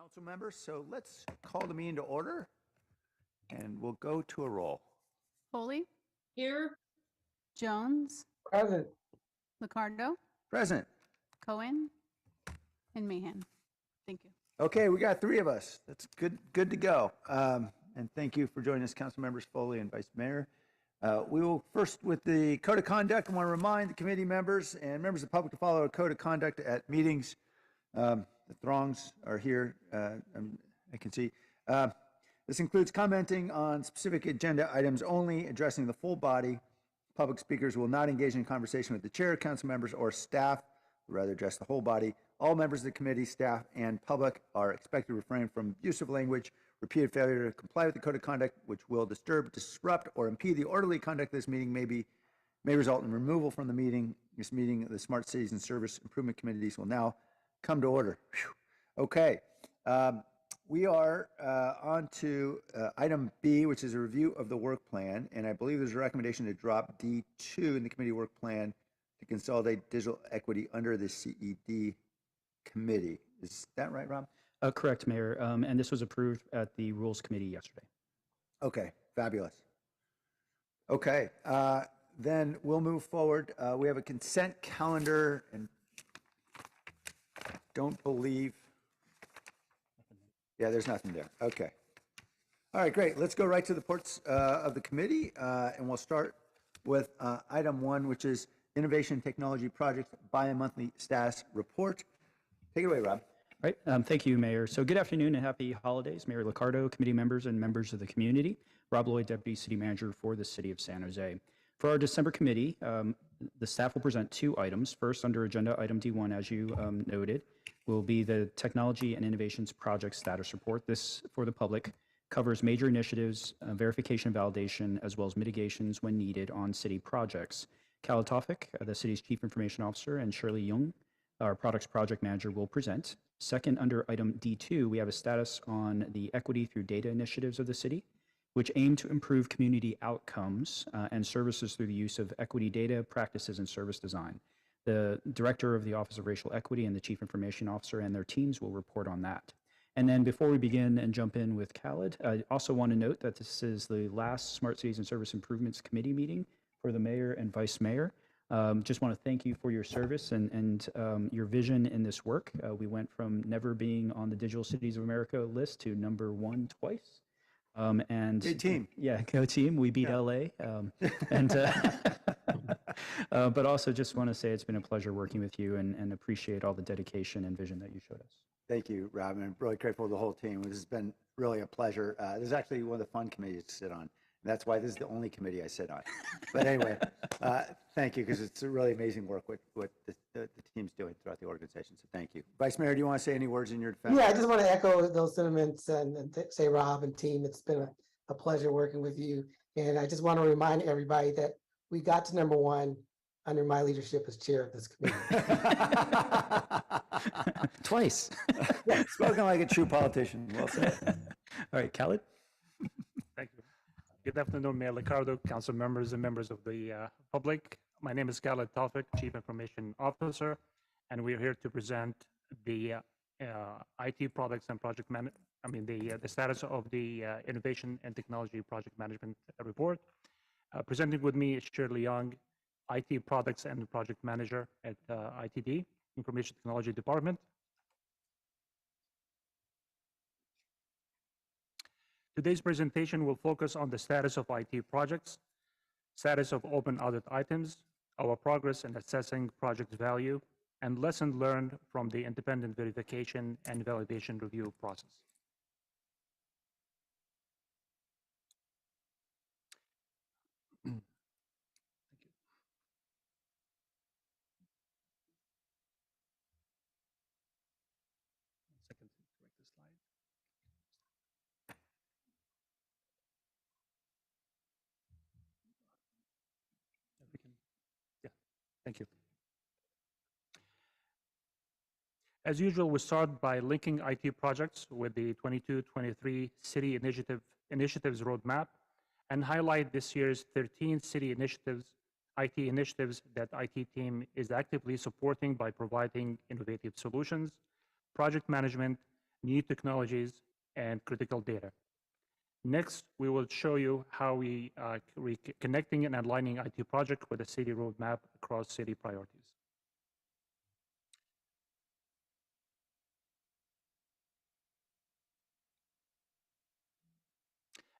council members. So let's call the meeting to order and we'll go to a roll. Foley, Here. Jones, Present. Licardo, Present. Cohen, and Mahan. Thank you. Okay, we got three of us. That's good to go. And thank you for joining us, council members Foley and Vice Mayor. We will first with the code of conduct. I want to remind the committee members and members of the public to follow a code of conduct at meetings. The throngs are here, I can see. This includes commenting on specific agenda items only, addressing the full body. Public speakers will not engage in conversation with the chair, council members, or staff, but rather address the whole body. All members of the committee, staff, and public are expected to refrain from abusive language, repeated failure to comply with the code of conduct, which will disturb, disrupt, or impede the orderly conduct of this meeting may result in removal from the meeting. This meeting of the Smart Cities and Service Improvement Committees will now come to order. Whew. Okay. We are on to item B, which is a review of the work plan. And I believe there's a recommendation to drop D2 in the committee work plan to consolidate digital equity under the CED committee. Is that right, Rob? Correct, Mayor. And this was approved at the Rules Committee yesterday. Okay, fabulous. Okay, then we'll move forward. We have a consent calendar and don't believe. Yeah, there's nothing there. Okay. All right, great. Let's go right to the reports of the committee, and we'll start with item 1, which is Innovation Technology Project Bi-monthly Status Report. Take it away, Rob. Right. Thank you, Mayor. So good afternoon and happy holidays, Mayor Licardo, committee members, and members of the community. Rob Lloyd, Deputy City Manager for the City of San Jose. For our December committee, the staff will present 2 items. First, under agenda item D1, as you noted, will be the Technology and Innovations Project Status Report. This, for the public, covers major initiatives, verification and validation, as well as mitigations when needed on city projects. Khaled Tawfiq, the city's Chief Information Officer, and Shirley Young, our Products Project Manager, will present. Second, under item D2, we have a status on the Equity Through Data initiatives of the city, which aim to improve community outcomes and services through the use of equity data, practices, and service design. The Director of the Office of Racial Equity and the Chief Information Officer and their teams will report on that. And then before we begin and jump in with Khaled, I also want to note that this is the last Smart Cities and Service Improvements Committee meeting for the Mayor and Vice Mayor. Just want to thank you for your service and your vision in this work. We went from never being on the Digital Cities of America list to #1 twice. And good team. Yeah, go team. We beat LA. But also just want to say it's been a pleasure working with you and appreciate all the dedication and vision that you showed us. Thank you, Rob, and I'm really grateful to the whole team. This has been really a pleasure. This is actually one of the fun committees to sit on. That's why this is the only committee I sit on. But anyway, thank you, because it's a really amazing work what the team's doing throughout the organization. So thank you. Vice Mayor, do you want to say any words in your defense? Yeah, I just want to echo those sentiments and say, Rob and team, it's been a pleasure working with you. And I just want to remind everybody that we got to #1 under my leadership as chair of this committee. Twice. Spoken like a true politician. Well said. All right, Khaled. Thank you. Good afternoon, Mayor Licardo, council members and members of the public. My name is Khaled Tawfiq, Chief Information Officer, and we're here to present the IT products and project the status of the Innovation and Technology Project Management Report. Presenting with me is Shirley Young, IT Products and Project Manager at ITD, Information Technology Department. Today's presentation will focus on the status of IT projects, status of open audit items, our progress in assessing project value, and lessons learned from the independent verification and validation review process. Thank you. One second to correct the slide. Thank you. As usual, we start by linking IT projects with the 22-23 City Initiatives Roadmap and highlight this year's 13 city initiatives, IT initiatives that IT team is actively supporting by providing innovative solutions, project management, new technologies, and critical data. Next, we will show you how we are connecting and aligning IT project with the city roadmap across city priorities.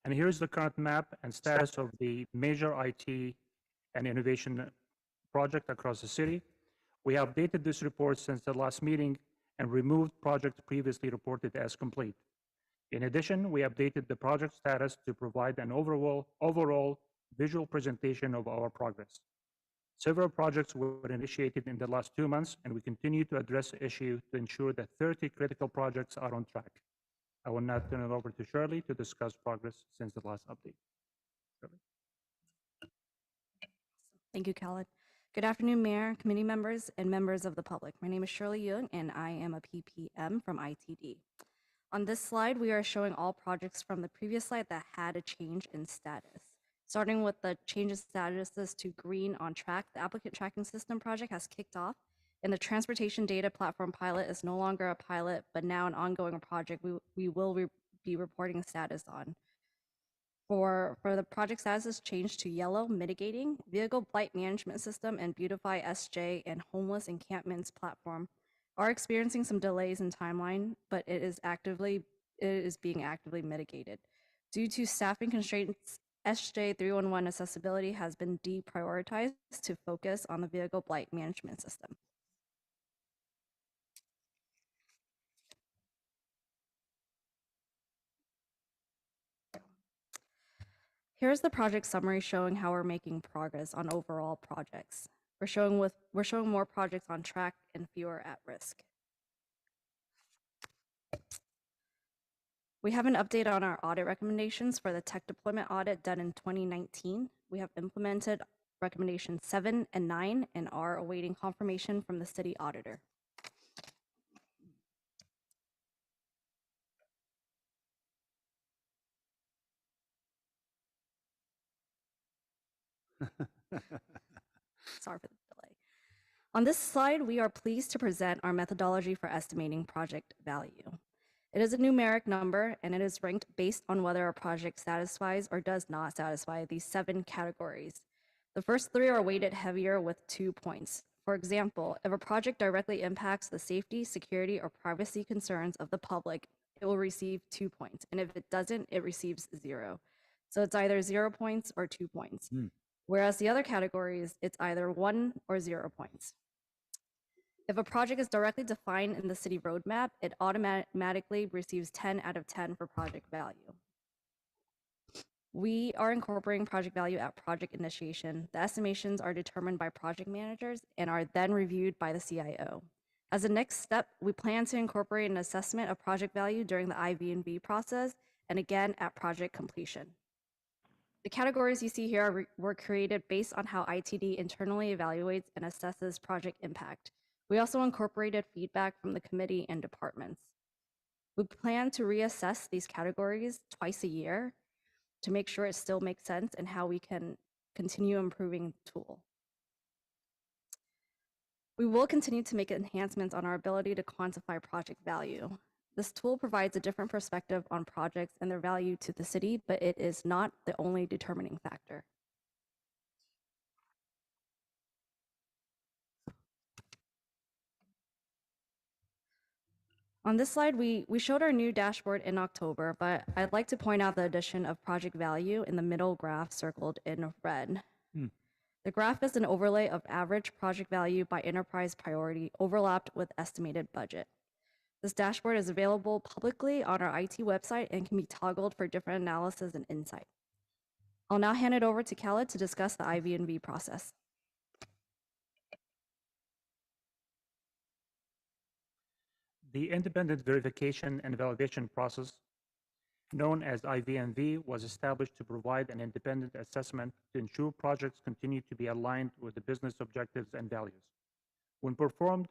And here's the current map and status of the major IT and innovation project across the city. We have updated this report since the last meeting and removed projects previously reported as complete. In addition, we updated the project status to provide an overall visual presentation of our progress. Several projects were initiated in the last 2 months, and we continue to address the issue to ensure that 30 critical projects are on track. I will now turn it over to Shirley to discuss progress since the last update. Shirley? Thank you, Khaled. Good afternoon, Mayor, committee members, and members of the public. My name is Shirley Young, and I am a PPM from ITD. On this slide, we are showing all projects from the previous slide that had a change in status. Starting with the change in statuses to green on track, the applicant tracking system project has kicked off, and the transportation data platform pilot is no longer a pilot, but now an ongoing project we will be reporting status on. For the project status is changed to yellow, mitigating, vehicle blight management system, and Beautify SJ and homeless encampments platform are experiencing some delays in timeline, but it is being actively mitigated. Due to staffing constraints, SJ 311 accessibility has been deprioritized to focus on the vehicle blight management system. Here's the project summary showing how we're making progress on overall projects. We're showing more projects on track and fewer at risk. We have an update on our audit recommendations for the tech deployment audit done in 2019. We have implemented recommendations 7 and 9 and are awaiting confirmation from the city auditor. Sorry for the delay. On this slide, we are pleased to present our methodology for estimating project value. It is a numeric number, and it is ranked based on whether a project satisfies or does not satisfy these 7 categories. The first 3 are weighted heavier with 2 points. For example, if a project directly impacts the safety, security, or privacy concerns of the public, it will receive 2 points, and if it doesn't, it receives 0. So it's either 0 points or 2 points. Whereas the other categories, it's either 1 or 0 points. If a project is directly defined in the city roadmap, it automatically receives 10 out of 10 for project value. We are incorporating project value at project initiation. The estimations are determined by project managers and are then reviewed by the CIO. As a next step, we plan to incorporate an assessment of project value during the IV&V process and again at project completion. The categories you see here were created based on how ITD internally evaluates and assesses project impact. We also incorporated feedback from the committee and departments. We plan to reassess these categories twice a year to make sure it still makes sense and how we can continue improving the tool. We will continue to make enhancements on our ability to quantify project value. This tool provides a different perspective on projects and their value to the city, but it is not the only determining factor. On this slide, we showed our new dashboard in October, but I'd like to point out the addition of project value in the middle graph circled in red. The graph is an overlay of average project value by enterprise priority overlapped with estimated budget. This dashboard is available publicly on our IT website and can be toggled for different analysis and insight. I'll now hand it over to Khaled to discuss the IV&V process. The independent verification and validation process, known as IV&V, was established to provide an independent assessment to ensure projects continue to be aligned with the business objectives and values. When performed,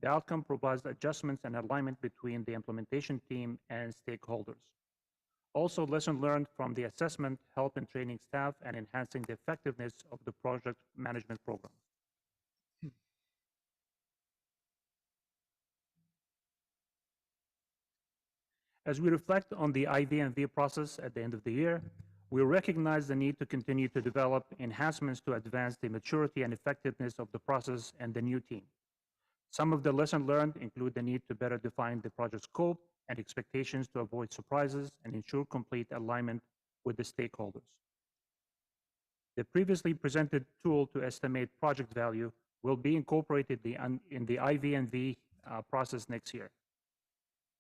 the outcome provides adjustments and alignment between the implementation team and stakeholders. Also, lessons learned from the assessment help in training staff and enhancing the effectiveness of the project management program. As we reflect on the IV&V process at the end of the year, we recognize the need to continue to develop enhancements to advance the maturity and effectiveness of the process and the new team. Some of the lessons learned include the need to better define the project scope and expectations to avoid surprises and ensure complete alignment with the stakeholders. The previously presented tool to estimate project value will be incorporated in the IV&V process next year.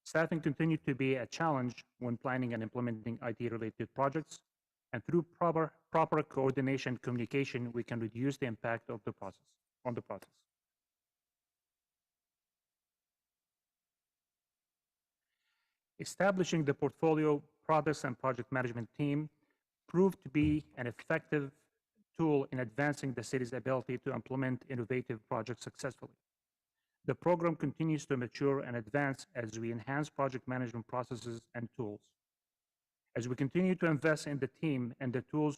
Staffing continued to be a challenge when planning and implementing IT-related projects, and through proper coordination and communication, we can reduce the impact of the process on the process. Establishing the portfolio products and project management team proved to be an effective tool in advancing the city's ability to implement innovative projects successfully. The program continues to mature and advance as we enhance project management processes and tools. As we continue to invest in the team and the tools,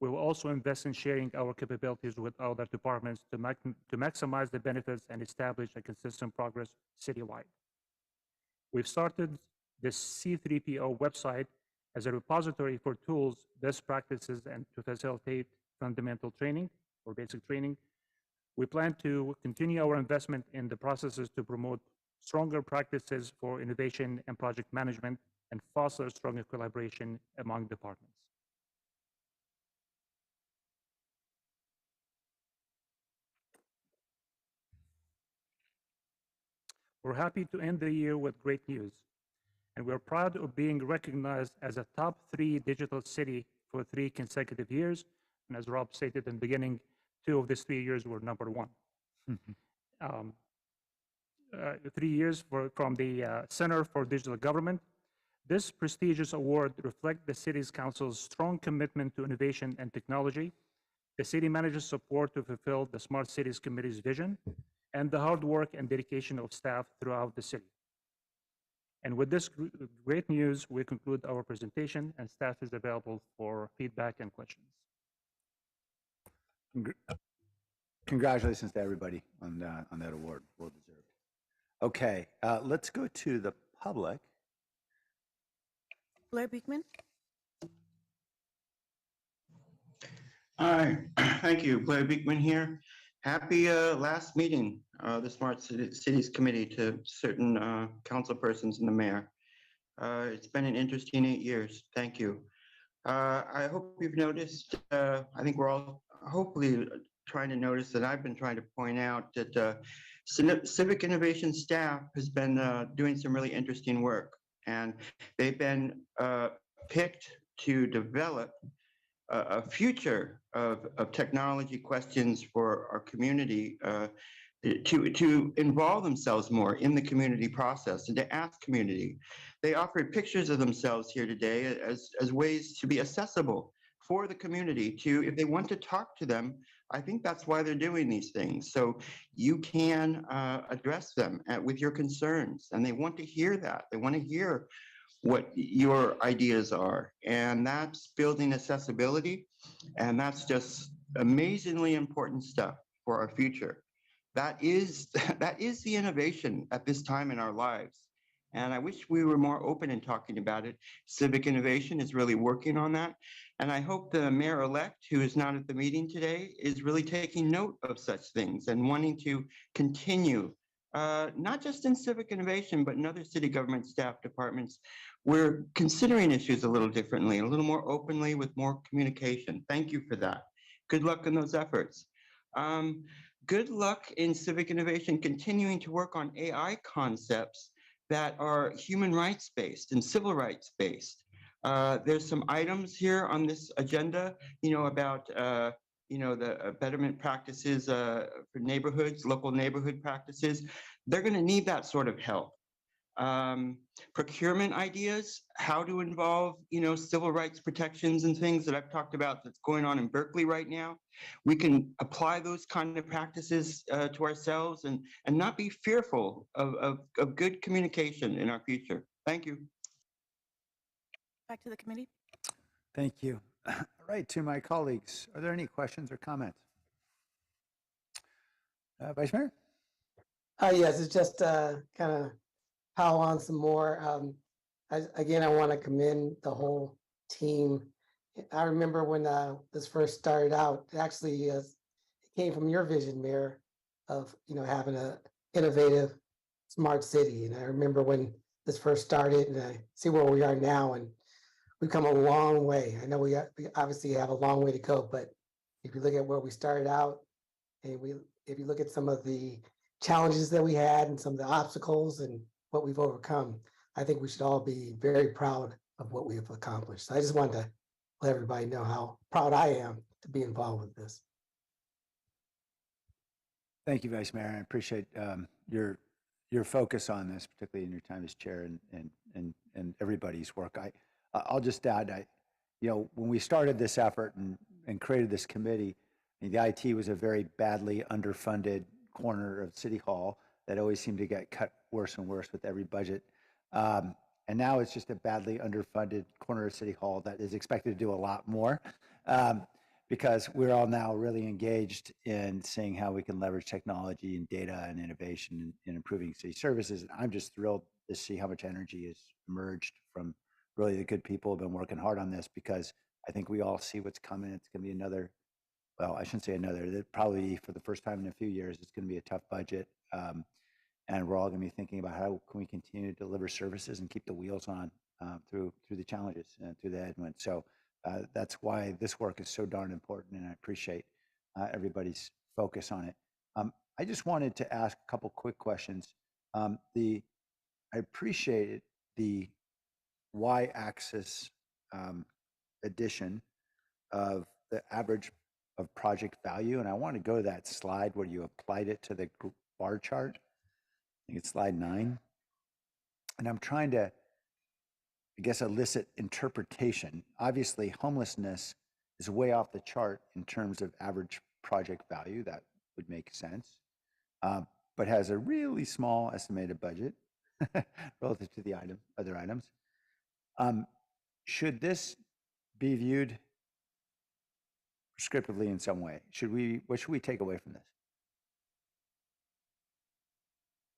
we will also invest in sharing our capabilities with other departments to maximize the benefits and establish a consistent progress citywide. We've started the C3PO website as a repository for tools, best practices, and to facilitate fundamental training or basic training. We plan to continue our investment in the processes to promote stronger practices for innovation and project management and foster stronger collaboration among departments. We're happy to end the year with great news, and we're proud of being recognized as a top 3 digital city for 3 consecutive years. And as Rob stated in the beginning, 2 of these 3 years were number 1. 3 years from the Center for Digital Government. This prestigious award reflects the City's Council's strong commitment to innovation and technology, the City Manager's support to fulfill the Smart Cities Committee's vision, and the hard work and dedication of staff throughout the city. And with this great news, we conclude our presentation, and staff is available for feedback and questions. Congratulations to everybody on that award. Well deserved. Okay, let's go to the public. Blair Beekman. Hi, thank you. Blair Beekman here. Happy last meeting, the Smart Cities Committee, to certain council persons and the mayor. It's been an interesting 8 years. Thank you. I hope you've noticed, I think we're all hopefully trying to notice that I've been trying to point out that Civic Innovation staff has been doing some really interesting work, and they've been picked to develop a future of technology questions for our community to involve themselves more in the community process and to ask community. They offered pictures of themselves here today as ways to be accessible for the community to, if they want to talk to them. I think that's why they're doing these things. So you can address them with your concerns, and they want to hear that. They want to hear what your ideas are, and that's building accessibility, and that's just amazingly important stuff for our future. That is the innovation at this time in our lives, and I wish we were more open in talking about it. Civic Innovation is really working on that, and I hope the mayor-elect, who is not at the meeting today, is really taking note of such things and wanting to continue, not just in Civic Innovation, but in other city government staff departments. We're considering issues a little differently, a little more openly, with more communication. Thank you for that. Good luck in those efforts. Good luck in Civic Innovation continuing to work on AI concepts that are human rights based and civil rights based. There's some items here on this agenda, about the betterment practices for neighborhoods, local neighborhood practices. They're going to need that sort of help. Procurement ideas, how to involve, civil rights protections and things that I've talked about that's going on in Berkeley right now. We can apply those kind of practices to ourselves and not be fearful of good communication in our future. Thank you. Back to the committee. Thank you. All right, to my colleagues, are there any questions or comments? Vice Mayor? Yes, it's just kind of pile on some more. Again, I want to commend the whole team. I remember when this first started out, actually, it came from your vision, Mayor, of having a innovative, smart city. And I remember when this first started, and I see where we are now, and we've come a long way. I know we obviously have a long way to go, but if you look at where we started out, and if you look at some of the challenges that we had and some of the obstacles and what we've overcome, I think we should all be very proud of what we have accomplished. So I just wanted to let everybody know how proud I am to be involved with this. Thank you, Vice Mayor. I appreciate your focus on this, particularly in your time as chair and everybody's work. I'll just add, when we started this effort and created this committee, the IT was a very badly underfunded corner of City Hall that always seemed to get cut worse and worse with every budget. And now it's just a badly underfunded corner of City Hall that is expected to do a lot more because we're all now really engaged in seeing how we can leverage technology and data and innovation in improving city services. And I'm just thrilled to see how much energy has emerged from really the good people who have been working hard on this, because I think we all see what's coming. It's going to be another, well, I shouldn't say another, probably for the first time in a few years, it's going to be a tough budget. And we're all going to be thinking about how can we continue to deliver services and keep the wheels on through the challenges and through the headwinds. So that's why this work is so darn important, and I appreciate everybody's focus on it. I just wanted to ask a couple quick questions. I appreciated the y-axis addition of the average of project value, and I want to go to that slide where you applied it to the bar chart. I think it's slide 9. And I'm trying to, I guess, elicit interpretation. Obviously, homelessness is way off the chart in terms of average project value. That would make sense, but has a really small estimated budget relative to the other items. Should this be viewed prescriptively in some way? What should we take away from this?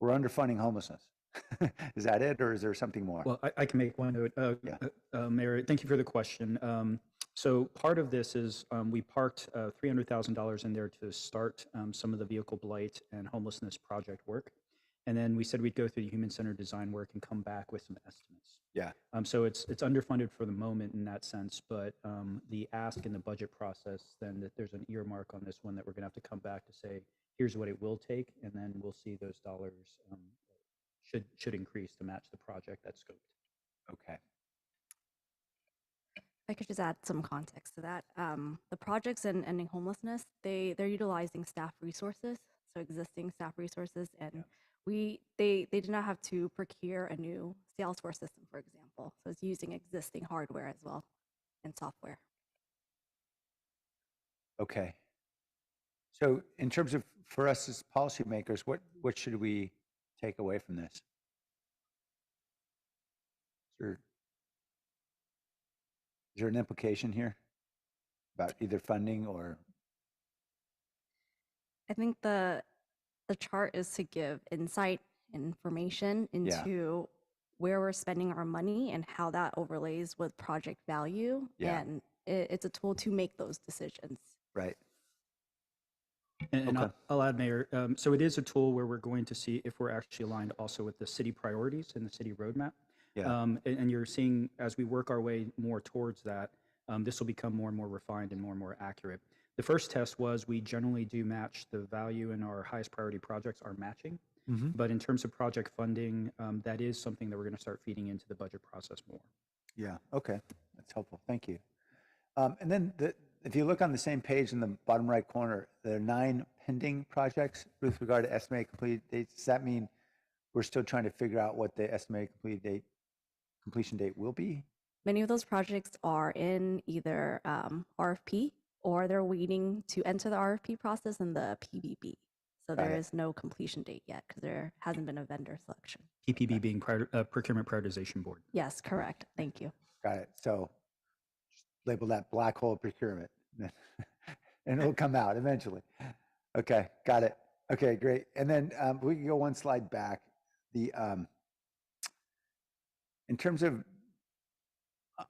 We're underfunding homelessness. Is that it, or is there something more? Well, I can make one note. Mayor, thank you for the question. So part of this is we parked $300,000 in there to start some of the vehicle blight and homelessness project work. And then we said we'd go through the human-centered design work and come back with some estimates. Yeah. So it's underfunded for the moment in that sense, but the ask in the budget process, then that there's an earmark on this one that we're going to have to come back to say, here's what it will take, and then we'll see those dollars should increase to match the project that's scoped. Okay. I could just add some context to that. The projects in ending homelessness, they're utilizing staff resources, so existing staff resources, and they did not have to procure a new Salesforce system, for example. So it's using existing hardware as well and software. Okay. So in terms of, for us as policymakers, what should we take away from this? Is there an implication here about either funding or? I think the chart is to give insight and information into where we're spending our money and how that overlays with project value. Yeah. And it's a tool to make those decisions. Right. And Okay. I'll add, Mayor, so it is a tool where we're going to see if we're actually aligned also with the city priorities and the city roadmap. Yeah. And you're seeing as we work our way more towards that, this will become more and more refined and more accurate. The first test was we generally do match the value in our highest priority projects are matching. Mm-hmm. But in terms of project funding, that is something that we're going to start feeding into the budget process more. Yeah. Okay. That's helpful. Thank you. And then if you look on the same page in the bottom right corner, there are 9 pending projects with regard to estimated completed dates. Does that mean we're still trying to figure out what the estimated completion date will be? Many of those projects are in either RFP or they're waiting to enter the RFP process in the PBB. So there is no completion date yet because there hasn't been a vendor selection. PPB being Procurement Prioritization Board. Yes, correct. Thank you. Got it. So just label that black hole procurement and it'll come out eventually. Okay. Got it. Okay, great. And then we can go one slide back. in terms of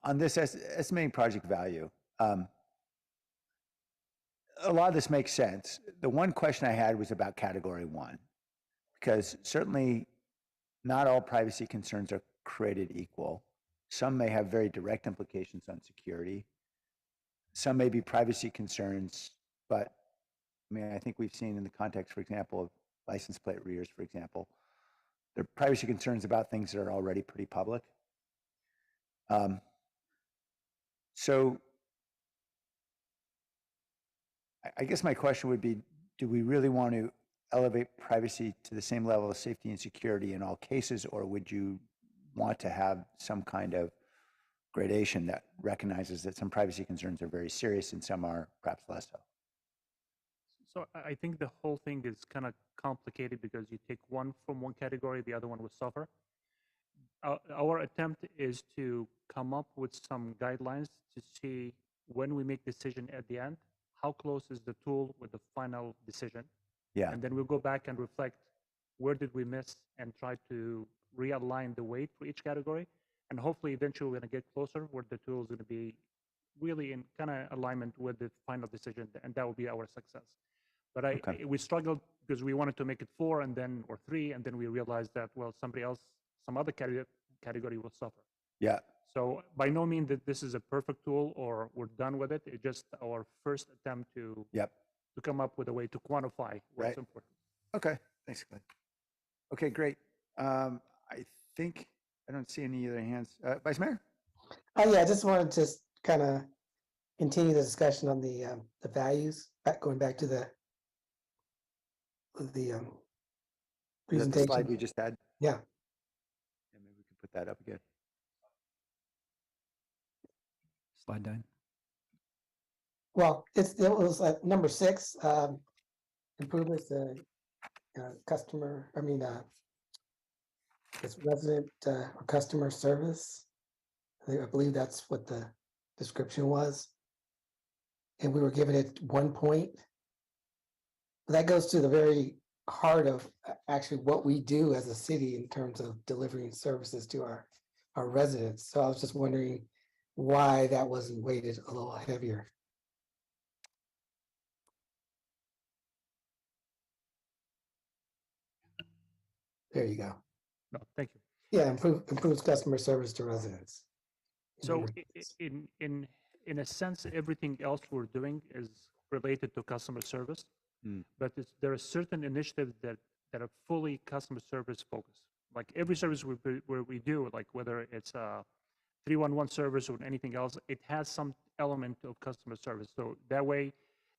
on this estimating project value, a lot of this makes sense. The one question I had was about category one, because certainly not all privacy concerns are created equal. Some may have very direct implications on security. Some may be privacy concerns, but I mean, I think we've seen in the context, for example, of license plate readers, for example, there are privacy concerns about things that are already pretty public. So I guess my question would be, do we really want to elevate privacy to the same level of safety and security in all cases, or would you want to have some kind of gradation that recognizes that some privacy concerns are very serious and some are perhaps less so? So I think the whole thing is kind of complicated because you take one from one category, the other one will suffer. Our attempt is to come up with some guidelines to see when we make decision at the end, how close is the tool with the final decision? Yeah. And then we'll go back and reflect where did we miss and try to realign the weight for each category. And hopefully eventually we're going to get closer where the tool is going to be really in kind of alignment with the final decision, and that will be our success. But Okay. we struggled because we wanted to make it 4 and then or 3, and then we realized that, well, somebody else, some other category will suffer. Yeah. So by no means that this is a perfect tool or we're done with it. It's just our first attempt to Yep. to come up with a way to quantify what's Right. important. Okay. Thanks, Glenn. Okay, great. I think I don't see any other hands. Vice Mayor? Oh, yeah, I just wanted to kind of continue the discussion on the values, going back to the Is that the presentation. slide we just had? Yeah, Yeah, maybe we can put that up again. Slide 9. well, it was number 6, improvements, customer, it's resident or customer service. I believe that's what the description was. And we were giving it 1 point. That goes to the very heart of actually what we do as a city in terms of delivering services to our residents. So I was just wondering why that wasn't weighted a little heavier. There you go. No, thank you. Yeah, improves customer service to residents. So in a sense, everything else we're doing is related to customer service, but there are certain initiatives that are fully customer service focused. Like every service where we do, like whether it's a 311 service or anything else, it has some element of customer service. So that way,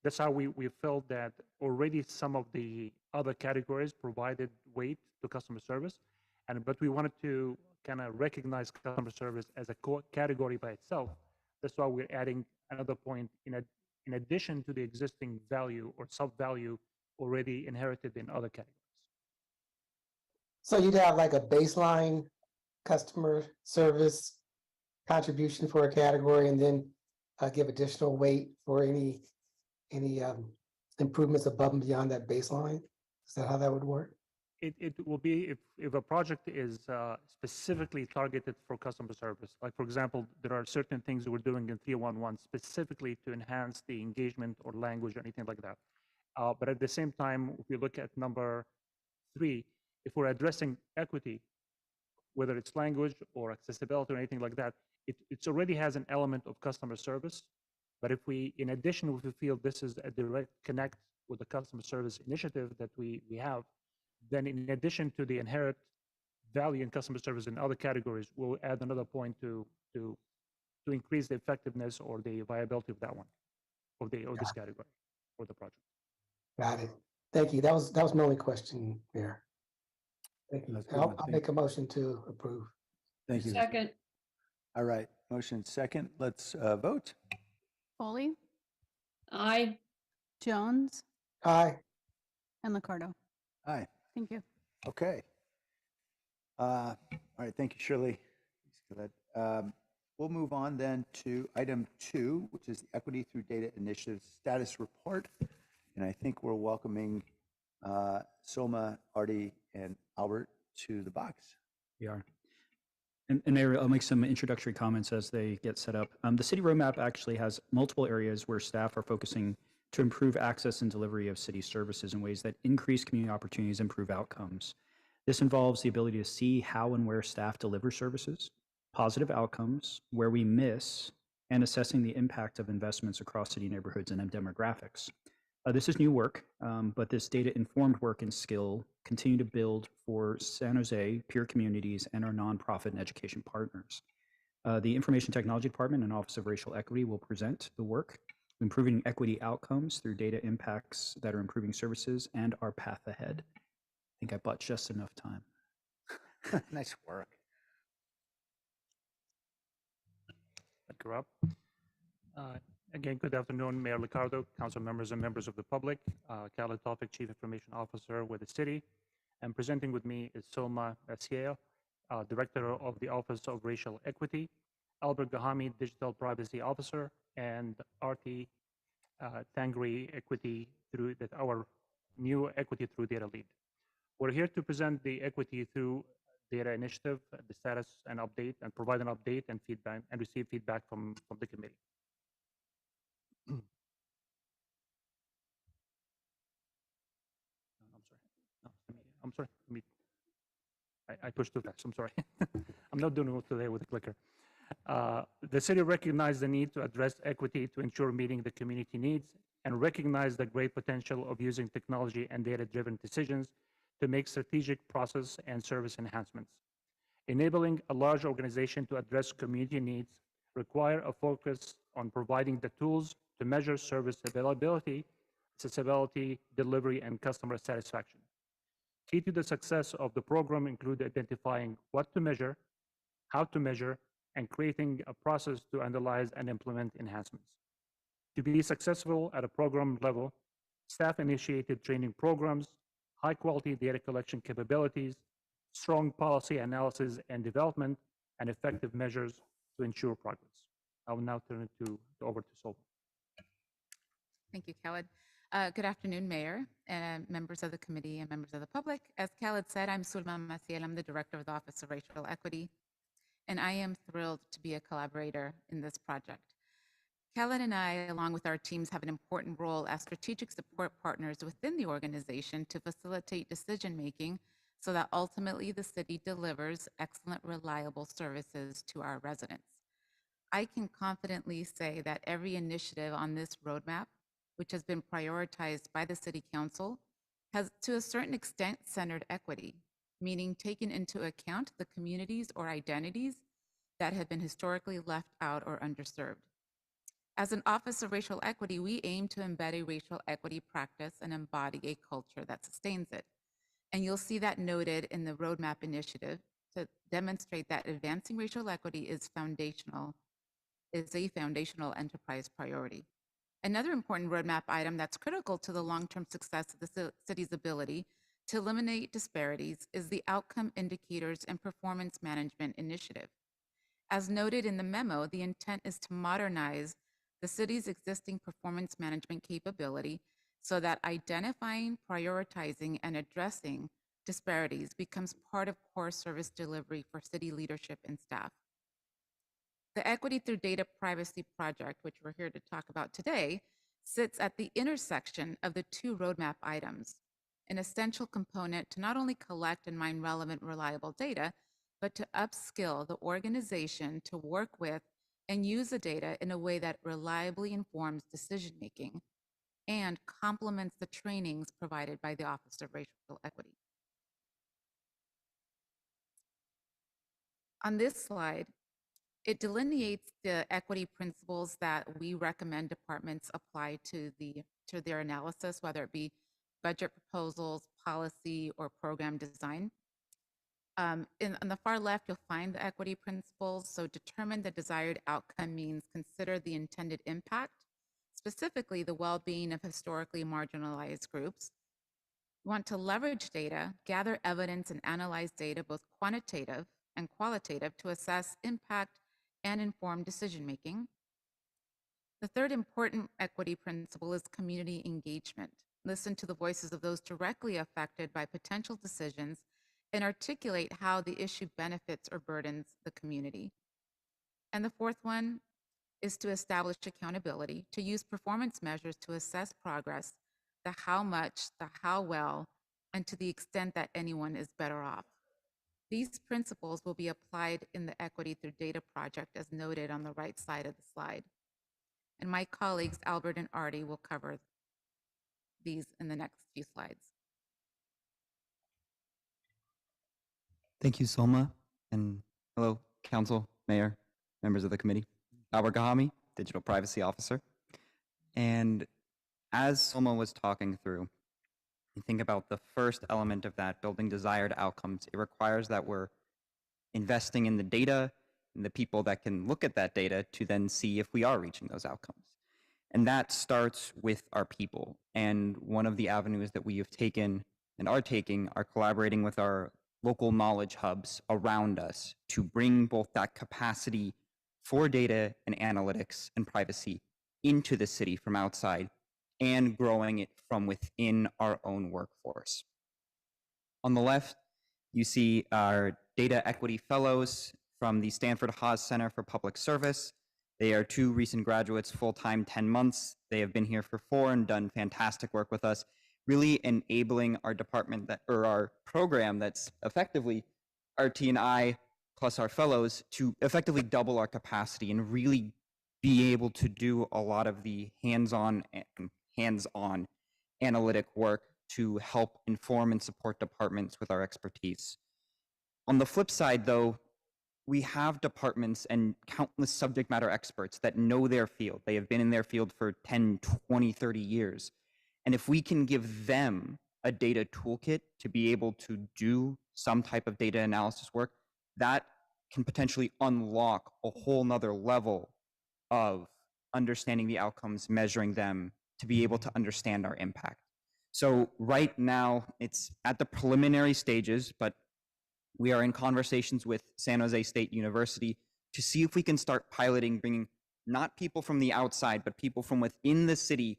that's how we felt that already some of the other categories provided weight to customer service, but we wanted to kind of recognize customer service as a category by itself. That's why we're adding another point in addition to the existing value or sub-value already inherited in other categories. So you'd have like a baseline customer service contribution for a category and then give additional weight for any improvements above and beyond that baseline? Is that how that would work? It will be if a project is specifically targeted for customer service. Like, for example, there are certain things we're doing in 311 specifically to enhance the engagement or language or anything like that. But at the same time, if we look at number 3, if we're addressing equity, whether it's language or accessibility or anything like that, it already has an element of customer service. But if we, in addition, if we feel this is a direct connect with the customer service initiative that we have, then in addition to the inherent value in customer service in other categories, we'll add another point to increase the effectiveness or the viability of that one, of this category or the project. Got it. Thank you. That was my only question, Mayor. Thank you. That's a good I'll one. make a motion to approve. Thank you. Second. All right, motion second. Let's vote. Foley, Aye. Jones, Aye. and Liccardo. Aye. Thank you. Okay. All right, thank you, Shirley. Thanks for that. We'll move on then to item 2, which is the Equity Through Data Initiative Status Report. And I think we're welcoming Soma, Artie, and Albert to the box. We are. And Mayor, I'll make some introductory comments as they get set up. The city roadmap actually has multiple areas where staff are focusing to improve access and delivery of city services in ways that increase community opportunities, improve outcomes. This involves the ability to see how and where staff deliver services, positive outcomes, where we miss, and assessing the impact of investments across city neighborhoods and demographics. This is new work, but this data-informed work and skill continue to build for San Jose, peer communities, and our nonprofit and education partners. The Information Technology Department and Office of Racial Equity will present the work, improving equity outcomes through data impacts that are improving services and our path ahead. I think I bought just enough time. Nice work. Thank you, Rob. Again, good afternoon, Mayor Liccardo, council members and members of the public. Khaled Tawfiq, Chief Information Officer with the city. And presenting with me is Soma Asiel, Director of the Office of Racial Equity, Albert Gahami, Digital Privacy Officer, and Arti Tangri, our new Equity Through Data Lead. We're here to present the Equity Through Data Initiative, the status and update, and provide an update and feedback, and receive feedback from the committee. I'm sorry. I pushed too fast. I'm sorry. I'm not doing it today with the clicker. The city recognized the need to address equity to ensure meeting the community needs and recognize the great potential of using technology and data-driven decisions to make strategic process and service enhancements. Enabling a large organization to address community needs require a focus on providing the tools to measure service availability, accessibility, delivery, and customer satisfaction. Key to the success of the program include identifying what to measure, how to measure, and creating a process to analyze and implement enhancements. To be successful at a program level, staff initiated training programs, high-quality data collection capabilities, strong policy analysis and development, and effective measures to ensure progress. I will now turn it over to Sol. Thank you, Khaled. Good afternoon, Mayor, and members of the committee and members of the public. As Khaled said, I'm Sulma Maciel. I'm the Director of the Office of Racial Equity, and I am thrilled to be a collaborator in this project. Khaled and I, along with our teams, have an important role as strategic support partners within the organization to facilitate decision-making so that ultimately the city delivers excellent, reliable services to our residents. I can confidently say that every initiative on this roadmap, which has been prioritized by the City Council, has to a certain extent centered equity, meaning taken into account the communities or identities that have been historically left out or underserved. As an Office of Racial Equity, we aim to embed a racial equity practice and embody a culture that sustains it. And you'll see that noted in the roadmap initiative to demonstrate that advancing racial equity is a foundational enterprise priority. Another important roadmap item that's critical to the long-term success of the city's ability to eliminate disparities is the Outcome Indicators and Performance Management Initiative. As noted in the memo, the intent is to modernize the city's existing performance management capability so that identifying, prioritizing, and addressing disparities becomes part of core service delivery for city leadership and staff. The Equity Through Data Privacy Project, which we're here to talk about today, sits at the intersection of the two roadmap items, an essential component to not only collect and mine relevant, reliable data, but to upskill the organization to work with and use the data in a way that reliably informs decision-making and complements the trainings provided by the Office of Racial Equity. On this slide, it delineates the equity principles that we recommend departments apply to their analysis, whether it be budget proposals, policy, or program design. On the far left, you'll find the equity principles. So determine the desired outcome means consider the intended impact, specifically the well-being of historically marginalized groups. You want to leverage data, gather evidence, and analyze data, both quantitative and qualitative, to assess impact and inform decision-making. The third important equity principle is community engagement. Listen to the voices of those directly affected by potential decisions and articulate how the issue benefits or burdens the community. And the fourth one is to establish accountability, to use performance measures to assess progress, the how much, the how well, and to the extent that anyone is better off. These principles will be applied in the Equity Through Data project as noted on the right side of the slide. And my colleagues, Albert and Artie, will cover these in the next few slides. Thank you, Solma. And hello, Council, Mayor, members of the committee. Albert Gahami, Digital Privacy Officer. And as Solma was talking through, you think about the first element of that, building desired outcomes. It requires that we're investing in the data and the people that can look at that data to then see if we are reaching those outcomes. And that starts with our people. And one of the avenues that we have taken and are taking are collaborating with our local knowledge hubs around us to bring both that capacity for data and analytics and privacy into the city from outside and growing it from within our own workforce. On the left, you see our data equity fellows from the Stanford Haas Center for Public Service. They are 2 recent graduates, full-time 10 months. They have been here for 4 and done fantastic work with us, really enabling our department that, or our program that's effectively RT and I plus our fellows to effectively double our capacity and really be able to do a lot of the hands-on analytic work to help inform and support departments with our expertise. On the flip side, though, we have departments and countless subject matter experts that know their field. They have been in their field for 10, 20, 30 years. And if we can give them a data toolkit to be able to do some type of data analysis work, that can potentially unlock a whole nother level of understanding the outcomes, measuring them, to be able to understand our impact. So right now, it's at the preliminary stages, but we are in conversations with San Jose State University to see if we can start piloting, bringing not people from the outside, but people from within the city,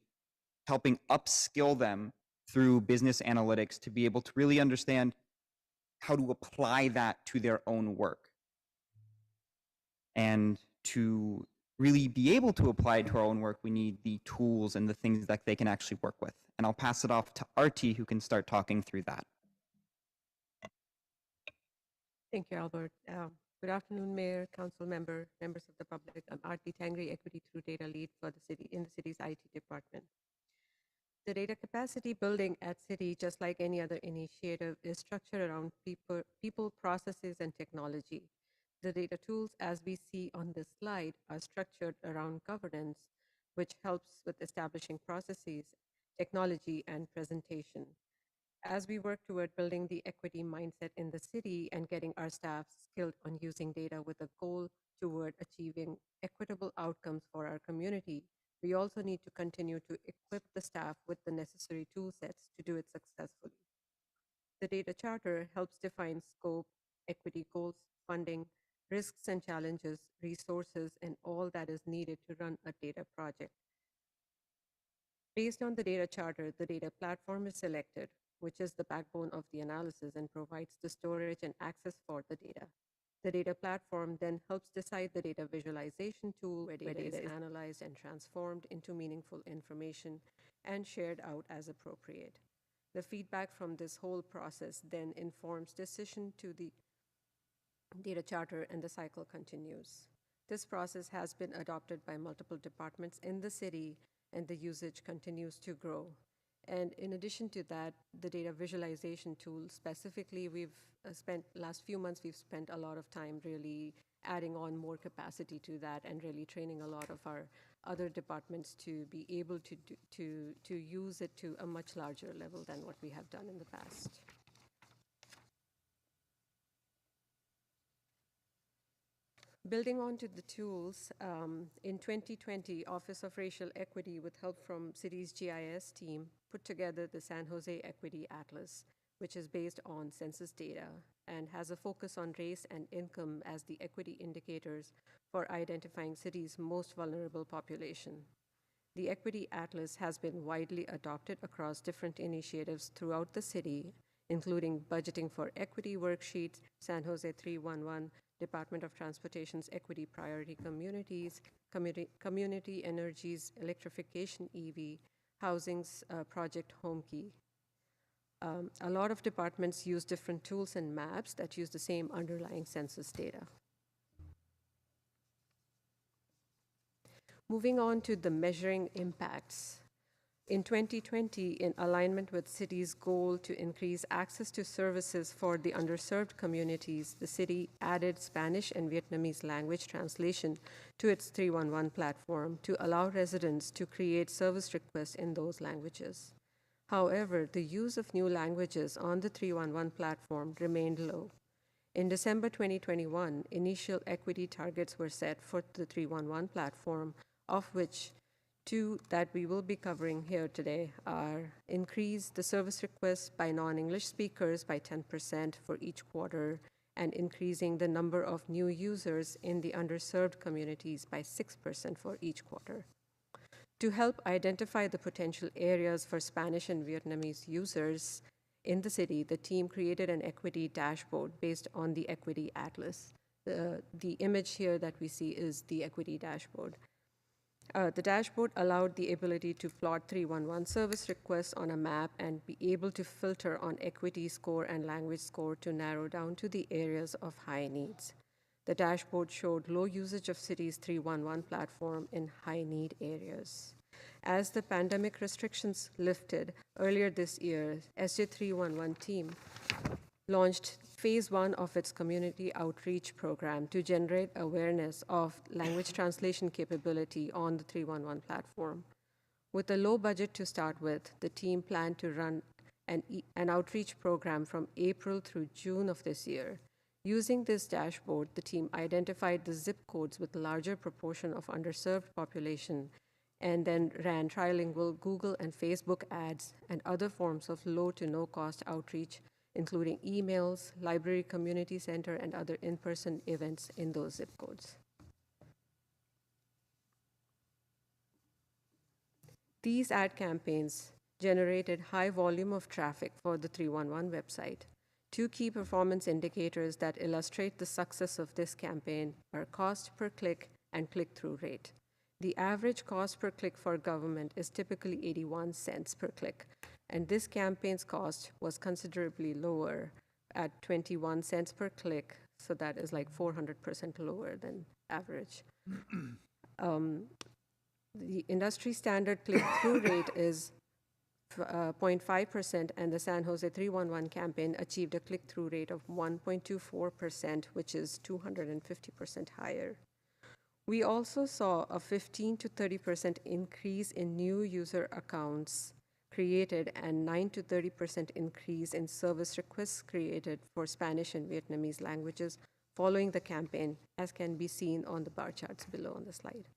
helping upskill them through business analytics to be able to really understand how to apply that to their own work. And to really be able to apply it to our own work, we need the tools and the things that they can actually work with. And I'll pass it off to Artie, who can start talking through that. Thank you, Albert. Good afternoon, Mayor, Council member, members of the public. I'm Aarti Tangri, Equity Through Data Lead for the city in the city's IT department. The data capacity building at City, just like any other initiative, is structured around people, processes, and technology. The data tools, as we see on this slide, are structured around governance, which helps with establishing processes, technology, and presentation. As we work toward building the equity mindset in the city and getting our staff skilled on using data with a goal toward achieving equitable outcomes for our community, we also need to continue to equip the staff with the necessary tool sets to do it successfully. The data charter helps define scope, equity goals, funding, risks and challenges, resources, and all that is needed to run a data project. Based on the data charter, the data platform is selected, which is the backbone of the analysis and provides the storage and access for the data. The data platform then helps decide the data visualization tool where data is analyzed and transformed into meaningful information and shared out as appropriate. The feedback from this whole process then informs decision to the data charter, and the cycle continues. This process has been adopted by multiple departments in the city, and the usage continues to grow. And in addition to that, the data visualization tool, specifically, we've spent last few months, we've spent a lot of time really adding on more capacity to that and really training a lot of our other departments to be able to use it to a much larger level than what we have done in the past. Building on to the tools, in 2020, Office of Racial Equity, with help from City's GIS team, put together the San Jose Equity Atlas, which is based on census data and has a focus on race and income as the equity indicators for identifying cities' most vulnerable population. The Equity Atlas has been widely adopted across different initiatives throughout the city, including budgeting for equity worksheets, San Jose 311, Department of Transportation's Equity Priority Communities, Community Energy's Electrification EV, Housing's Project Home Key. A lot of departments use different tools and maps that use the same underlying census data. Moving on to the measuring impacts. In 2020, in alignment with city's goal to increase access to services for the underserved communities, the city added Spanish and Vietnamese language translation to its 311 platform to allow residents to create service requests in those languages. However, the use of new languages on the 311 platform remained low. In December 2021, initial equity targets were set for the 311 platform, of which two that we will be covering here today are increase the service requests by non-English speakers by 10% for each quarter, and increasing the number of new users in the underserved communities by 6% for each quarter. To help identify the potential areas for Spanish and Vietnamese users in the city, the team created an equity dashboard based on the Equity Atlas. The image here that we see is the equity dashboard. The dashboard allowed the ability to plot 311 service requests on a map and be able to filter on equity score and language score to narrow down to the areas of high needs. The dashboard showed low usage of city's 311 platform in high need areas. As the pandemic restrictions lifted earlier this year, SJ311 team launched phase 1 of its community outreach program to generate awareness of language translation capability on the 311 platform. With a low budget to start with, the team planned to run an outreach program from April through June of this year. Using this dashboard, the team identified the zip codes with a larger proportion of underserved population and then ran trilingual Google and Facebook ads and other forms of low to no cost outreach, including emails, library community center, and other in-person events in those zip codes. These ad campaigns generated high volume of traffic for the 311 website. Two key performance indicators that illustrate the success of this campaign are cost per click and click-through rate. The average cost per click for government is typically 81 cents per click, and this campaign's cost was considerably lower at 21 cents per click, so that is like 400% lower than average. The industry standard click-through rate is 0.5%, and the San Jose 311 campaign achieved a click-through rate of 1.24%, which is 250% higher. We also saw a 15 to 30% increase in new user accounts created and 9 to 30% increase in service requests created for Spanish and Vietnamese languages following the campaign, as can be seen on the bar charts below on the slide.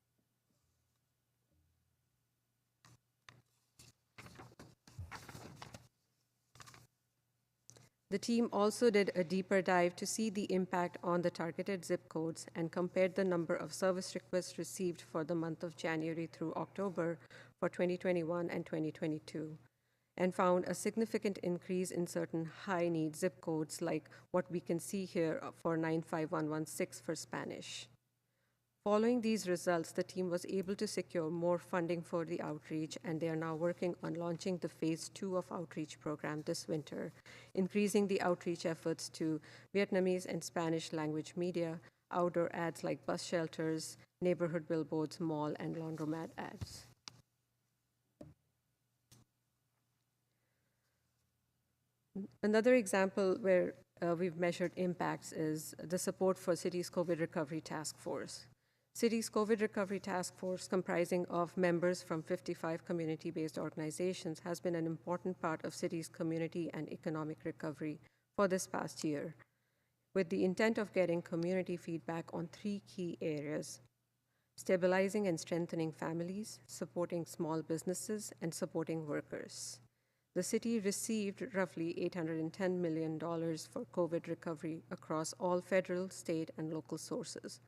The team also did a deeper dive to see the impact on the targeted zip codes and compared the number of service requests received for the month of January through October for 2021 and 2022, and found a significant increase in certain high-need zip codes like what we can see here for 95116 for Spanish. Following these results, the team was able to secure more funding for the outreach, and they are now working on launching the phase 2 of outreach program this winter, increasing the outreach efforts to Vietnamese and Spanish language media, outdoor ads like bus shelters, neighborhood billboards, mall, and laundromat ads. Another example where we've measured impacts is the support for City's COVID Recovery Task Force. City's COVID Recovery Task Force, comprising of members from 55 community-based organizations, has been an important part of City's community and economic recovery for this past year, with the intent of getting community feedback on 3 key areas: stabilizing and strengthening families, supporting small businesses, and supporting workers. The city received roughly $810 million for COVID recovery across all federal, state, and local sources.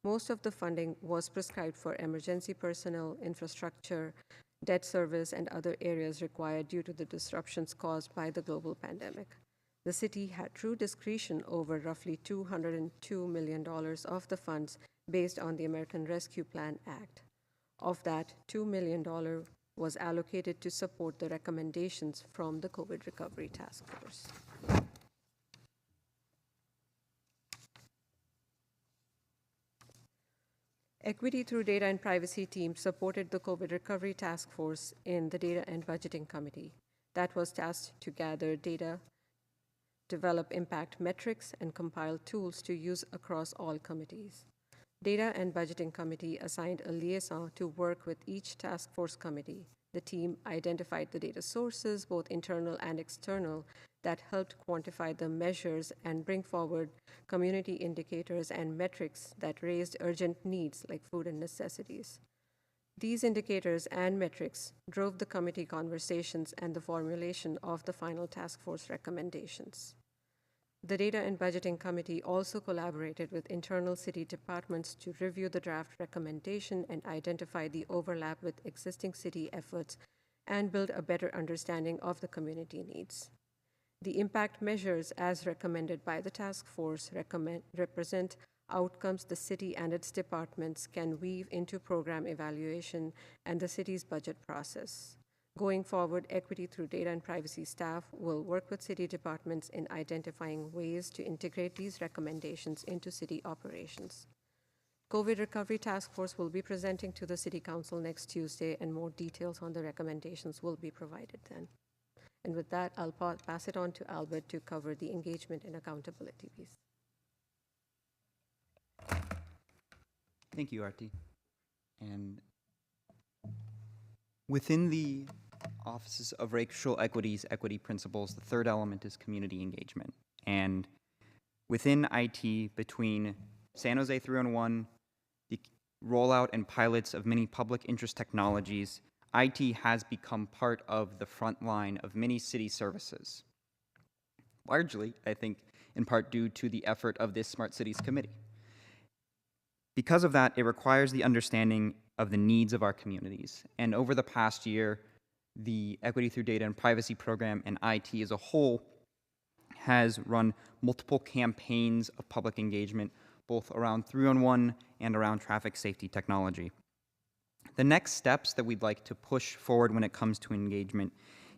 Most of the funding was prescribed for emergency personnel, infrastructure, debt service, and other areas required due to the disruptions caused by the global pandemic. The city had true discretion over roughly $202 million of the funds based on the American Rescue Plan Act. Of that, $2 million was allocated to support the recommendations from the COVID Recovery Task Force. Equity through Data and Privacy team supported the COVID Recovery Task Force in the Data and Budgeting Committee that was tasked to gather data, develop impact metrics, and compile tools to use across all committees. Data and Budgeting Committee assigned a liaison to work with each task force committee. The team identified the data sources, both internal and external, that helped quantify the measures and bring forward community indicators and metrics that raised urgent needs like food and necessities. These indicators and metrics drove the committee conversations and the formulation of the final task force recommendations. The Data and Budgeting Committee also collaborated with internal city departments to review the draft recommendation and identify the overlap with existing city efforts and build a better understanding of the community needs. The impact measures, as recommended by the task force, represent outcomes the city and its departments can weave into program evaluation and the city's budget process. Going forward, Equity through Data and Privacy staff will work with city departments in identifying ways to integrate these recommendations into city operations. COVID Recovery Task Force will be presenting to the City Council next Tuesday, and more details on the recommendations will be provided then. And with that, I'll pass it on to Albert to cover the engagement and accountability piece. Thank you, Arti. And within the Offices of Racial Equity's equity principles, the third element is community engagement. And within IT, between San Jose 311, the rollout and pilots of many public interest technologies, IT has become part of the front line of many city services. Largely, I think, in part due to the effort of this Smart Cities Committee. Because of that, it requires the understanding of the needs of our communities. And over the past year, the Equity Through Data and Privacy program and IT as a whole has run multiple campaigns of public engagement, both around 311 and around traffic safety technology. The next steps that we'd like to push forward when it comes to engagement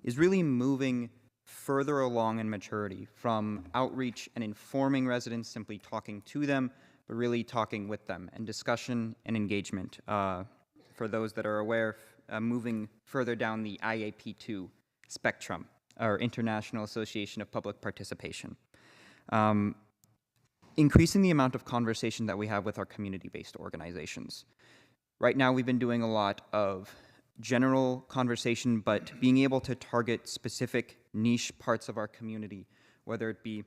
is really moving further along in maturity from outreach and informing residents, simply talking to them, but really talking with them, and discussion and engagement. For those that are aware, moving further down the IAP2 spectrum, or International Association of Public Participation. Increasing the amount of conversation that we have with our community-based organizations. Right now, we've been doing a lot of general conversation, but being able to target specific niche parts of our community, whether it be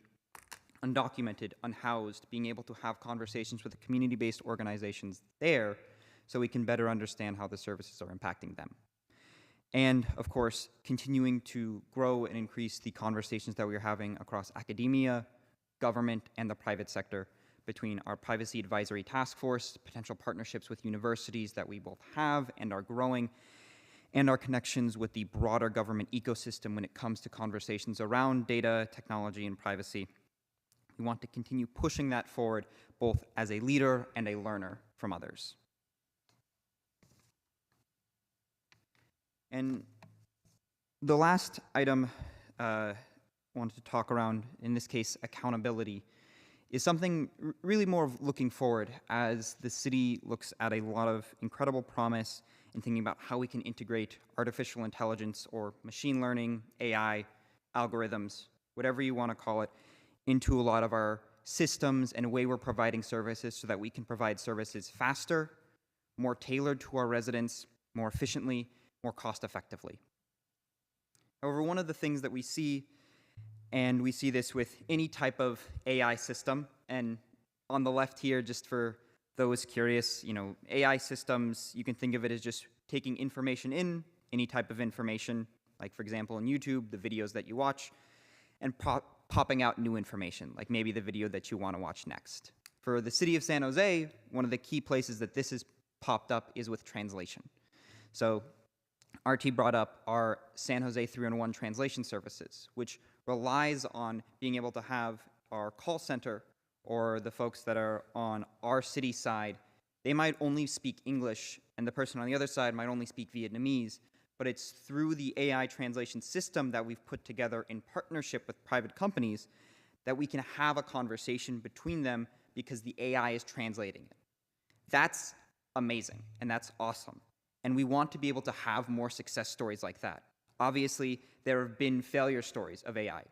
undocumented, unhoused, being able to have conversations with the community-based organizations there so we can better understand how the services are impacting them. And, of course, continuing to grow and increase the conversations that we are having across academia, government, and the private sector, between our Privacy Advisory Task Force, potential partnerships with universities that we both have and are growing, and our connections with the broader government ecosystem when it comes to conversations around data, technology, and privacy. We want to continue pushing that forward, both as a leader and a learner from others. And the last item I wanted to talk around, in this case, accountability, is something really more of looking forward as the city looks at a lot of incredible promise in thinking about how we can integrate artificial intelligence or machine learning, AI, algorithms, whatever you want to call it, into a lot of our systems and a way we're providing services so that we can provide services faster, more tailored to our residents, more efficiently, more cost effectively. However, one of the things that we see, and we see this with any type of AI system, and on the left here, just for those curious, AI systems, you can think of it as just taking information in, any type of information, like for example in YouTube, the videos that you watch, and popping out new information, like maybe the video that you want to watch next. For the city of San Jose, one of the key places that this has popped up is with translation. So RT brought up our San Jose 311 translation services, which relies on being able to have our call center or the folks that are on our city side, they might only speak English and the person on the other side might only speak Vietnamese, but it's through the AI translation system that we've put together in partnership with private companies that we can have a conversation between them because the AI is translating it. That's amazing and that's awesome. And we want to be able to have more success stories like that. Obviously, there have been failure stories of AI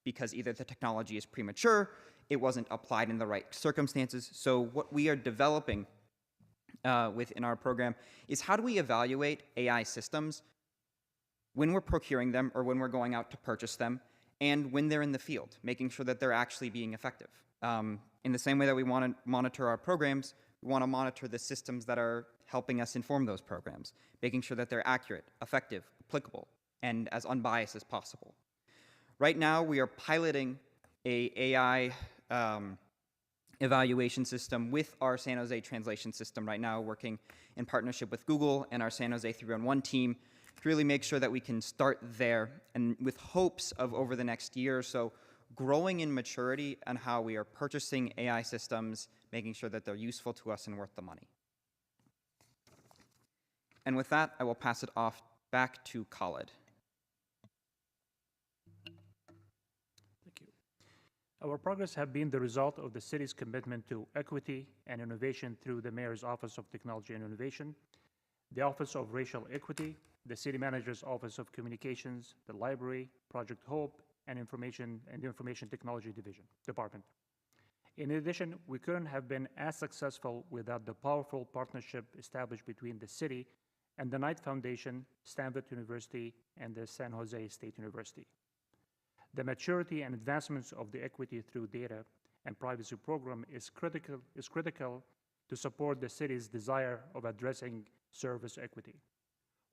because either the technology is premature, it wasn't applied in the right circumstances. So what we are developing within our program is how do we evaluate AI systems when we're procuring them or when we're going out to purchase them and when they're in the field, making sure that they're actually being effective. In the same way that we want to monitor our programs, we want to monitor the systems that are helping us inform those programs, making sure that they're accurate, effective, applicable, and as unbiased as possible. Right now, we are piloting a AI evaluation system with our San Jose translation system right now, working in partnership with Google and our San Jose 311 team to really make sure that we can start there and with hopes of over the next year or so growing in maturity on how we are purchasing AI systems, making sure that they're useful to us and worth the money. And with that, I will pass it off back to Khalid. Thank you. Our progress has been the result of the city's commitment to equity and innovation through the Mayor's Office of Technology and Innovation, the Office of Racial Equity, the City Manager's Office of Communications, the Library, Project Hope, and the Information Technology Department. In addition, we couldn't have been as successful without the powerful partnership established between the city and the Knight Foundation, Stanford University, and the San Jose State University. The maturity and advancements of the Equity Through Data and Privacy program is critical to support the city's desire of addressing service equity.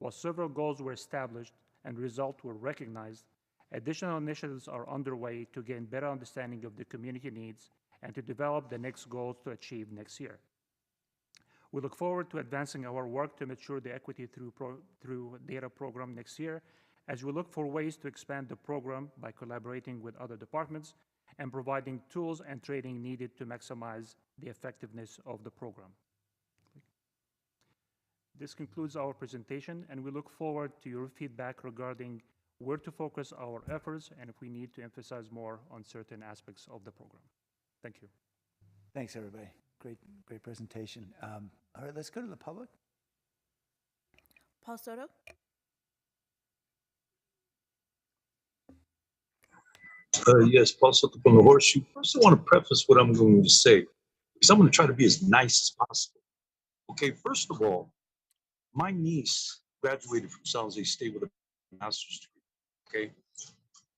While several goals were established and results were recognized, additional initiatives are underway to gain better understanding of the community needs and to develop the next goals to achieve next year. We look forward to advancing our work to mature the Equity Through Data program next year, as we look for ways to expand the program by collaborating with other departments and providing tools and training needed to maximize the effectiveness of the program. This concludes our presentation, and we look forward to your feedback regarding where to focus our efforts and if we need to emphasize more on certain aspects of the program. Thank you. Thanks, everybody. Great presentation. All right, let's go to the public. Paul Soto? Yes, Paul Soto from the Horseshoe. First, I want to preface what I'm going to say, because I'm going to try to be as nice as possible. Okay, first of all, my niece graduated from San Jose State with a master's degree, okay?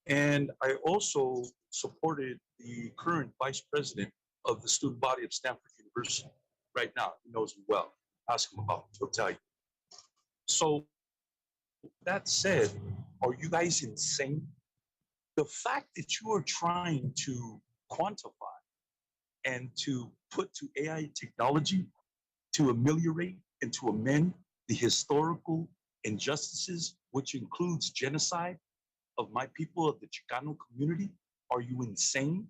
And I also supported the current vice president of the student body of Stanford University right now. He knows me well. Ask him about it, he'll tell you. So that said, are you guys insane? The fact that you are trying to quantify and to put to AI technology to ameliorate and to amend the historical injustices, which includes genocide of my people, of the Chicano community, are you insane?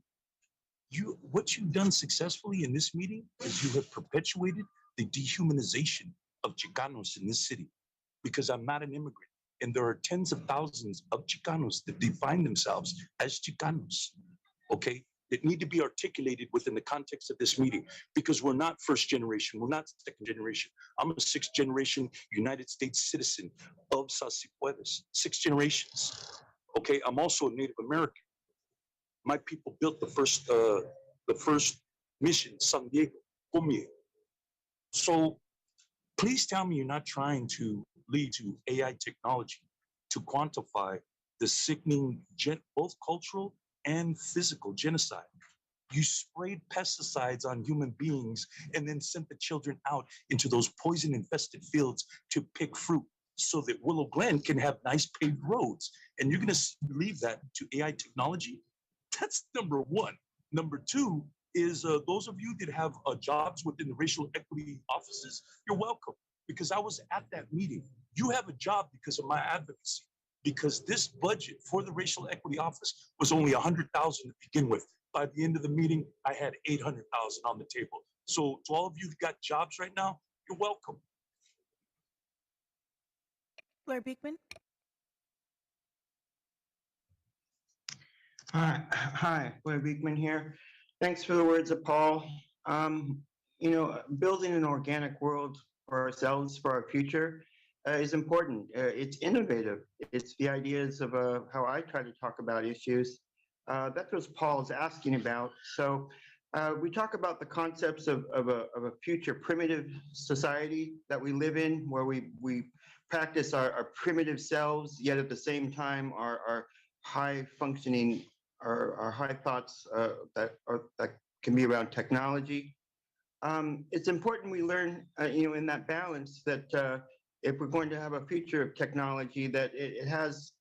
What you've done successfully in this meeting is you have perpetuated the dehumanization of Chicanos in this city, because I'm not an immigrant. And there are tens of thousands of Chicanos that define themselves as Chicanos, okay, that need to be articulated within the context of this meeting, because we're not first generation, we're not second generation. I'm a sixth generation United States citizen of Sasipuedes, 6 generations, okay? I'm also a Native American. My people built the first mission, San Diego, Pomie. So please tell me you're not trying to lead to AI technology to quantify the sickening, both cultural and physical genocide. You sprayed pesticides on human beings and then sent the children out into those poison-infested fields to pick fruit so that Willow Glen can have nice paved roads. And you're gonna leave that to AI technology? That's number one. Number two is those of you that have jobs within the racial equity offices, you're welcome, because I was at that meeting. You have a job because of my advocacy. because this budget for the Racial Equity Office was only 100,000 to begin with. By the end of the meeting, I had 800,000 on the table. So to all of you who got jobs right now, you're welcome. Blair Beekman. Hi, Blair Beekman here. Thanks for the words of Paul. Building an organic world for ourselves, for our future, is important. It's innovative. It's the ideas of how I try to talk about issues. That's what Paul's asking about. So we talk about the concepts of a future primitive society that we live in, where we practice our primitive selves, yet at the same time our high functioning, our high thoughts that can be around technology. It's important we learn, in that balance that if we're going to have a future of technology, that it has,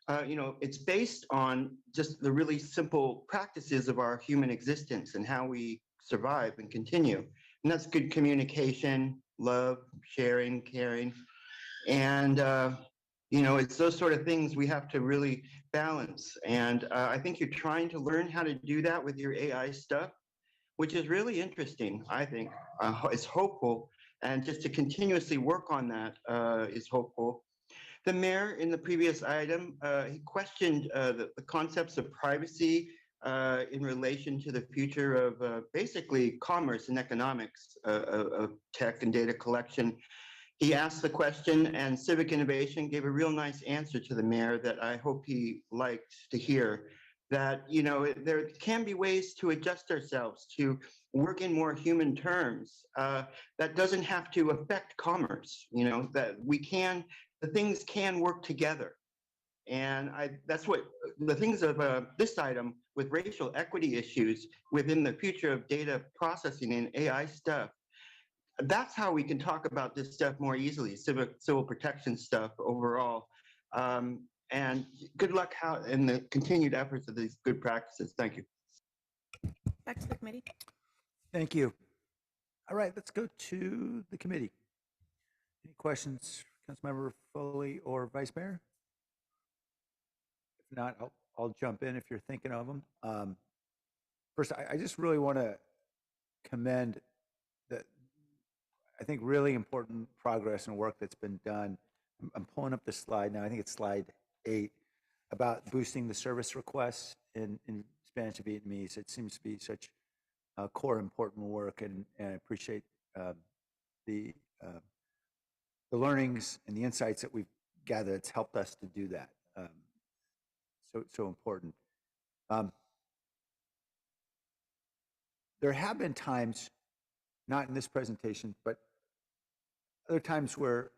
it's based on just the really simple practices of our human existence and how we survive and continue. And that's good communication, love, sharing, caring. And, it's those sort of things we have to really balance. And I think you're trying to learn how to do that with your AI stuff, which is really interesting, I think. It's hopeful. And just to continuously work on that is hopeful. The mayor in the previous item, he questioned the concepts of privacy in relation to the future of basically commerce and economics of tech and data collection. He asked the question, and Civic Innovation gave a real nice answer to the mayor that I hope he liked to hear, that there can be ways to adjust ourselves, to work in more human terms. That doesn't have to affect commerce, that the things can work together. And that's what the things of this item with racial equity issues within the future of data processing and AI stuff. That's how we can talk about this stuff more easily, civil protection stuff overall. And good luck in the continued efforts of these good practices. Thank you. Back to the committee. Thank you. All right, let's go to the committee. Any questions, Councilmember Foley or Vice Mayor? If not, I'll jump in if you're thinking of them. First, I just really want to commend the, I think, really important progress and work that's been done. I'm pulling up the slide now. I think it's slide 8 about boosting the service requests in Spanish and Vietnamese. It seems to be such core important work, and I appreciate the learnings and the insights that we've gathered. It's helped us to do that. So important. There have been times, not in this presentation, but other times where,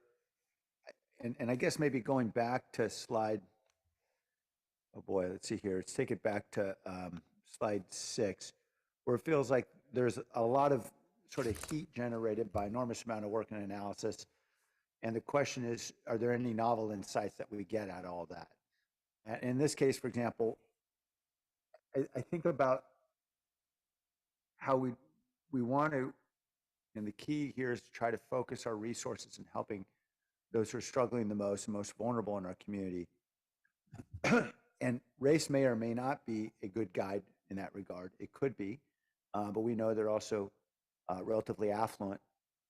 and I guess maybe going back to slide, oh boy, let's see here. Let's take it back to slide 6, where it feels like there's a lot of sort of heat generated by enormous amount of work and analysis. And the question is, are there any novel insights that we get out of all that? And in this case, for example, I think about how we want to, and the key here is to try to focus our resources in helping those who are struggling the most and most vulnerable in our community. And race may or may not be a good guide in that regard. It could be, but we know there are also relatively affluent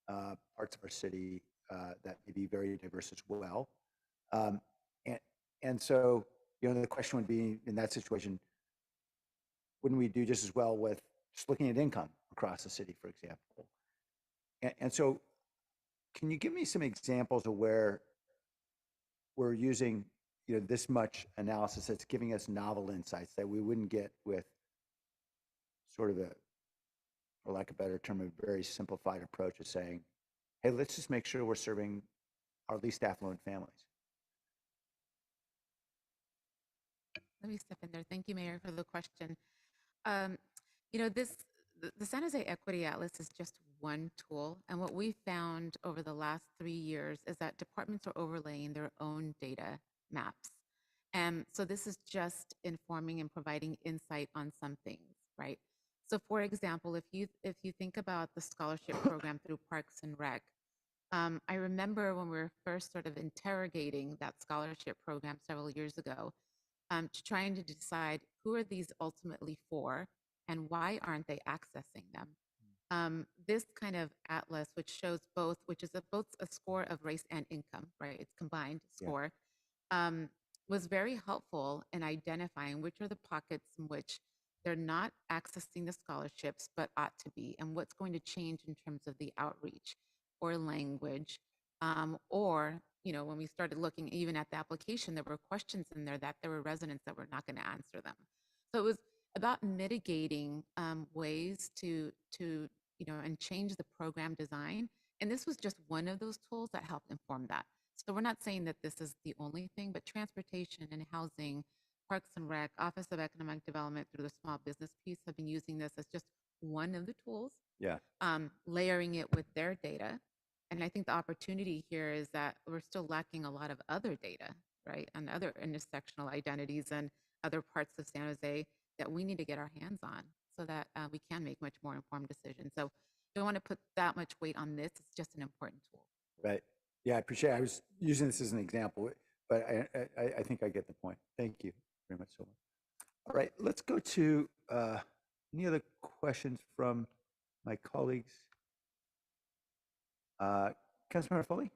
parts of our city that may be very diverse as well. And so, the question would be, in that situation, wouldn't we do just as well with just looking at income across the city, for example? And so, can you give me some examples of where we're using this much analysis that's giving us novel insights that we wouldn't get with sort of for lack of a better term, a very simplified approach of saying, hey, let's just make sure we're serving our least affluent families? Let me step in there. Thank you, Mayor, for the question. The San Jose Equity Atlas is just one tool. And what we found over the last 3 years is that departments are overlaying their own data maps. And so this is just informing and providing insight on some things, right? So for example, if you think about the scholarship program through Parks and Rec, I remember when we were first sort of interrogating that scholarship program several years ago, to trying to decide who are these ultimately for and why aren't they accessing them. This kind of atlas, which shows both, which is both a score of race and income, right? It's combined Yeah. score, was very helpful in identifying which are the pockets in which they're not accessing the scholarships, but ought to be, and what's going to change in terms of the outreach or language, or, when we started looking even at the application, there were questions in there that there were residents that were not going to answer them. So it was about mitigating ways to and change the program design. And this was just one of those tools that helped inform that. So we're not saying that this is the only thing, but transportation and housing, Parks and Rec, Office of Economic Development through the small business piece have been using this as just one of the tools, Yeah. layering it with their data. And I think the opportunity here is that we're still lacking a lot of other data, right? And other intersectional identities and other parts of San Jose that we need to get our hands on so that we can make much more informed decisions. So don't want to put that much weight on this. It's just an important tool. Right. Yeah, I appreciate it. I was using this as an example, but I think I get the point. Thank you very much so much. All right, let's go to any other questions from my colleagues? Councilmember Foley?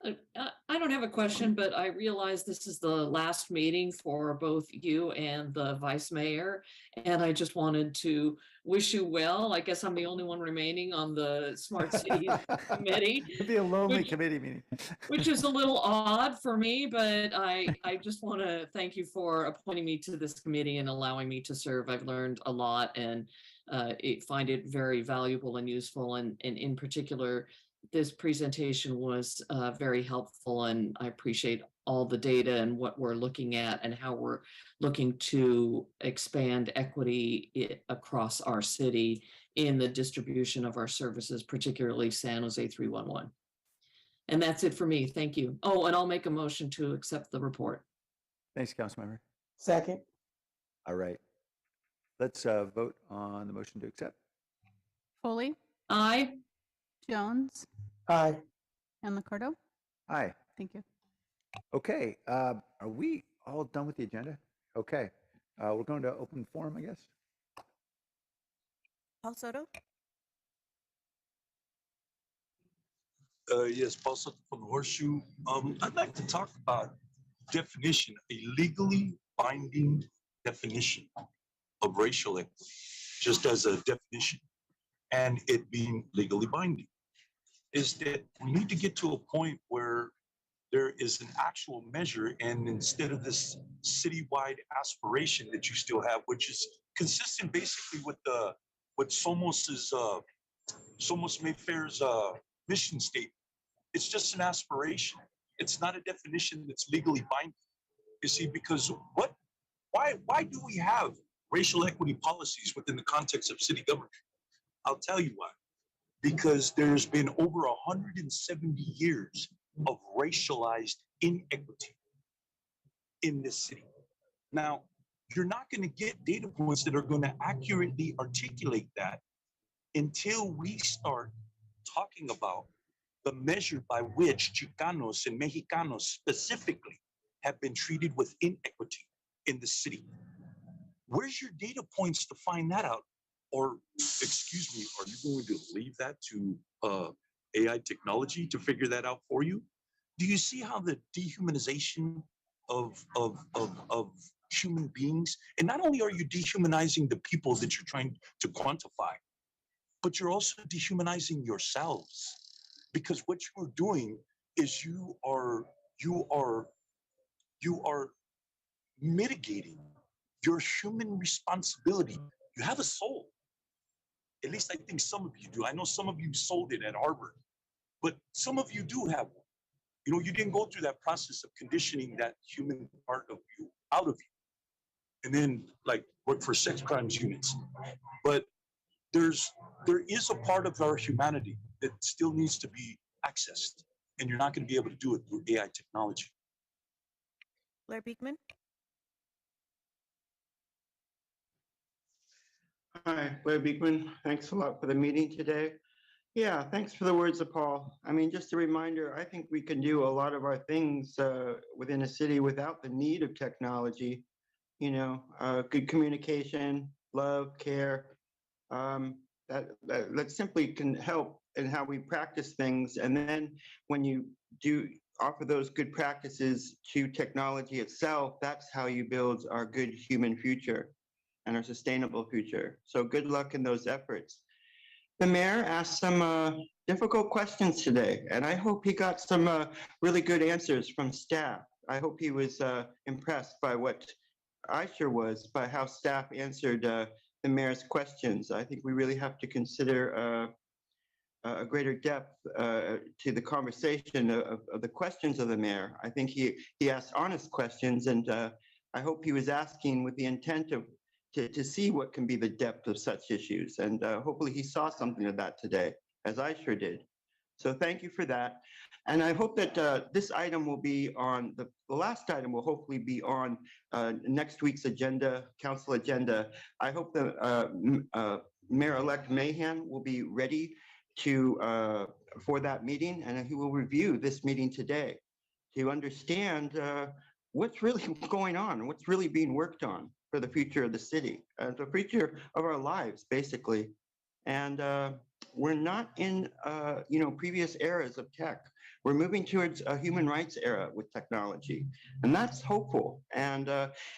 I don't have a question, but I realize this is the last meeting for both you and the vice mayor. And I just wanted to wish you well. I guess I'm the only one remaining on the Smart Cities Committee. It'd be a lonely committee meeting. Which is a little odd for me, but I just want to thank you for appointing me to this committee and allowing me to serve. I've learned a lot and find it very valuable and useful. And in particular, this presentation was very helpful, and I appreciate all the data and what we're looking at and how we're looking to expand equity across our city in the distribution of our services, particularly San Jose 311. And that's it for me. Thank you. Oh, and I'll make a motion to accept the report. Thanks, Councilmember. Second. All right. Let's vote on the motion to accept. Foley, Aye. Jones, Aye. and Liccardo. Aye. Thank you. Okay. Are we all done with the agenda? Okay. We're going to open forum, I guess. Paul Soto? Yes, Paul Sutton from the Horseshoe. I'd like to talk about definition, a legally binding definition of racial equity, just as a definition, and it being legally binding. Is that we need to get to a point where there is an actual measure, and instead of this citywide aspiration that you still have, which is consistent basically with what Somos Mayfair's mission statement. It's just an aspiration. It's not a definition that's legally binding. You see, because why do we have racial equity policies within the context of city government? I'll tell you why. Because there's been over 170 years of racialized inequity in this city. Now, you're not going to get data points that are going to accurately articulate that until we start talking about the measure by which Chicanos and Mexicanos specifically have been treated with inequity in the city. Where's your data points to find that out? Or, excuse me, are you going to leave that to AI technology to figure that out for you? Do you see how the dehumanization of human beings, and not only are you dehumanizing the people that you're trying to quantify, but you're also dehumanizing yourselves, because what you're doing is you are mitigating your human responsibility. You have a soul. At least I think some of you do. I know some of you sold it at Harvard, but some of you do have one. You know, you didn't go through that process of conditioning that human part of you out of you, and then like work for sex crimes units. But there is a part of our humanity that still needs to be accessed, and you're not going to be able to do it through AI technology. Blair Beekman? Hi, Blair Beekman. Thanks a lot for the meeting today. Yeah, thanks for the words of Paul. I mean, just a reminder, I think we can do a lot of our things within a city without the need of technology. Good communication, love, care, that simply can help in how we practice things. And then when you do offer those good practices to technology itself, that's how you build our good human future and our sustainable future. So good luck in those efforts. The mayor asked some difficult questions today, and I hope he got some really good answers from staff. I hope he was impressed by what I sure was, by how staff answered the mayor's questions. I think we really have to consider a greater depth to the conversation of the questions of the mayor. I think he asked honest questions, and I hope he was asking with the intent of to see what can be the depth of such issues. And hopefully he saw something of that today, as I sure did. So thank you for that. And I hope that this item will be on, the last item will hopefully be on next week's agenda, council agenda. I hope that Mayor-elect Mahan will be ready to for that meeting, and he will review this meeting today to understand what's really going on and what's really being worked on for the future of the city, the future of our lives, basically. And we're not in previous eras of tech. We're moving towards a human rights era with technology, and that's hopeful. And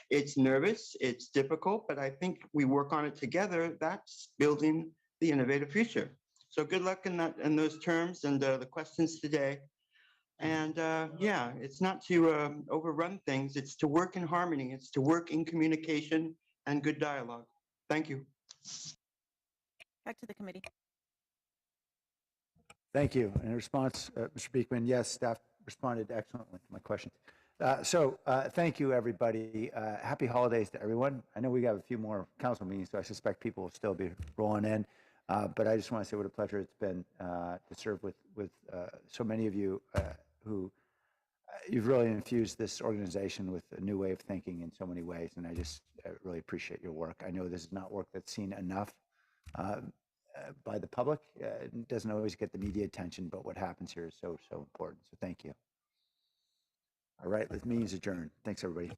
it's nervous, it's difficult, but I think we work on it together. That's building the innovative future. So good luck in those terms and the questions today. And yeah, it's not to overrun things. It's to work in harmony. It's to work in communication and good dialogue. Thank you. Back to the committee. Thank you. In response, Mr. Beekman, yes, staff responded excellently to my questions. Thank you, everybody. Happy holidays to everyone. I know we got a few more council meetings, so I suspect people will still be rolling in. But I just want to say what a pleasure it's been to serve with so many of you who you've really infused this organization with a new way of thinking in so many ways, and I just really appreciate your work. I know this is not work that's seen enough by the public. It doesn't always get the media attention, but what happens here is so important. So thank you. All right, this meeting is adjourned. Thanks, everybody.